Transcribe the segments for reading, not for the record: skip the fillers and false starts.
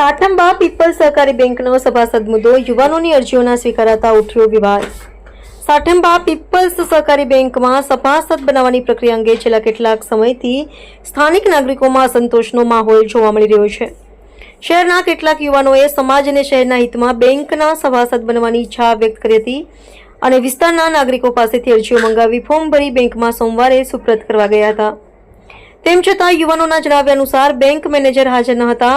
Sathamba people સહકારી બેંકનો સભાસદ મુદ્દો યુવાનોની અરજીઓના સ્વીકારાતા ઉઠ્યો વિવાદ। સાઠંબા પીપલ્સ સહકારી બેંકમાં સભાસદ બનાવવાની પ્રક્રિયા અંગે છેલ્લા કેટલાક સમયથી સ્થાનિક નાગરિકોમાં અસંતોષનો માહોલ જોવા મળી રહ્યો છે। શહેરના કેટલાક યુવાનોએ સમાજ અને શહેરના હિતમાં બેંકના સભાસદ બનવાની ઈચ્છા વ્યક્ત કરી હતી અને વિસ્તારના નાગરિકો પાસેથી અરજીઓ મંગાવી ફોર્મ ભરી બેંકમાં સોમવારે સુપ્રત કરવા ગયા હતા। તેમ છતાં યુવાનોના જણાવ્યા અનુસાર બેંક મેનેજર હાજર ન હતા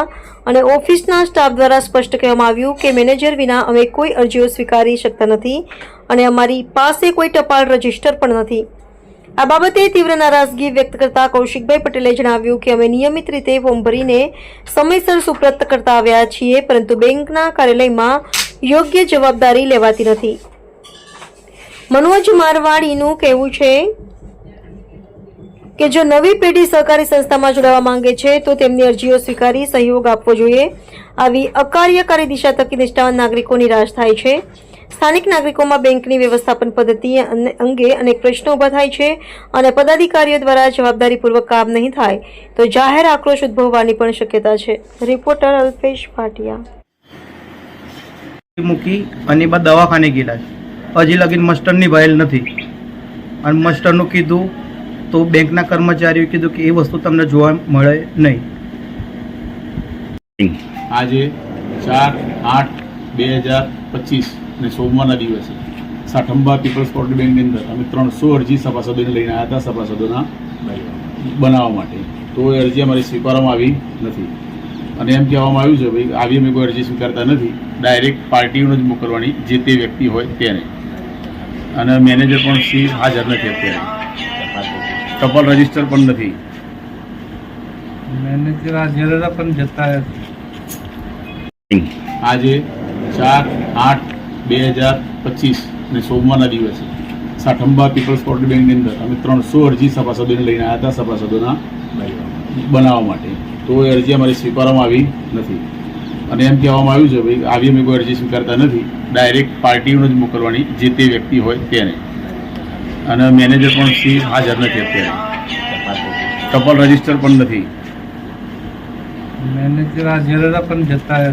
અને ઓફિસના સ્ટાફ દ્વારા સ્પષ્ટ કહેવામાં આવ્યું કે મેનેજર વિના અમે કોઈ અરજીઓ સ્વીકારી શકતા નથી અને અમારી પાસે કોઈ ટપાલ રજીસ્ટર પણ નથી। આ બાબતે તીવ્ર નારાજગી વ્યક્ત કરતા કૌશિકભાઈ પટેલે જણાવ્યું કે અમે નિયમિત રીતે ફોર્મ ભરીને સમયસર સુપ્રત કરતા આવ્યા છીએ, પરંતુ બેંકના કાર્યાલયમાં યોગ્ય જવાબદારી લેવાતી નથી। મનોજ મારવાડીનું કહેવું છે કે જો નવી પેઢી સહકારી સંસ્થામાં જોડાવા માંગે છે તો તેમની અરજીઓ સ્વીકારી સહયોગ આપવો જોઈએ। આવી અકાર્યકારી દિશા થકી નિષ્ઠાવાન નાગરિકો નિરાશ થાય છે। સ્થાનિક નાગરિકોમાં બેંકની વ્યવસ્થાપન પદ્ધતિ અંગે અનેક પ્રશ્નો ઊભા થાય છે અને પદાધિકારીઓ દ્વારા જવાબદારીપૂર્વક કામ નહીં થાય તો જાહેર આક્રોશ ઉદ્ભવવાની પણ શક્યતા છે। રિપોર્ટર અલ્પેશ ભાટિયા। મૂકી અને બા દવાખાને ગયેલા હજી લગીન મસ્ટરની ભરેલ નથી અને મસ્ટરનું કીધું તો બેંકના કર્મચારીઓએ કીધું કે એ વસ્તુ તમને જોવા મળે નહીં। આજે 4/8/2025 ને સોમવારના દિવસે સાઠંબા પીપલ્સ કોઓપરેટિવ બેંકની અંદર અમે 300 અરજી સભાસદોને લઈને આવ્યા હતા સભાસદોના બનાવવા માટે। તો એ અરજી અમારી સ્વીકારવામાં આવી નથી અને એમ કહેવામાં આવ્યું છે ભાઈ આવી અમે કોઈ અરજી સ્વીકારતા નથી, ડાયરેક્ટ પાર્ટીઓને જ મોકલવાની જે તે વ્યક્તિ હોય તેને। અને મેનેજર પણ સી હાજર નથી, અત્યારે ટપાલ રજીસ્ટર પણ નથી। મેનેજર હાજર પણ જતા આજે 4/8/2025 ને સોમવારના દિવસે સાઠંબા પીપલ્સ કોઓપરેટિવ બેંકની અંદર અમે 300 અરજી સભાસદોને લઈને આવ્યા હતા સભાસદોના બનાવવા માટે। તો એ અરજી અમારી સ્વીકારવામાં આવી નથી અને એમ કહેવામાં આવ્યું છે ભાઈ આવી અમે કોઈ અરજી સ્વીકારતા નથી, ડાયરેક્ટ પાર્ટીઓને જ મોકલવાની જે તે વ્યક્તિ હોય તેને। અને મેનેજર પણ સી હાજર નથી, અત્યારે ટપાલ રજીસ્ટર પણ નથી। મેનેજર હાજર પણ જતા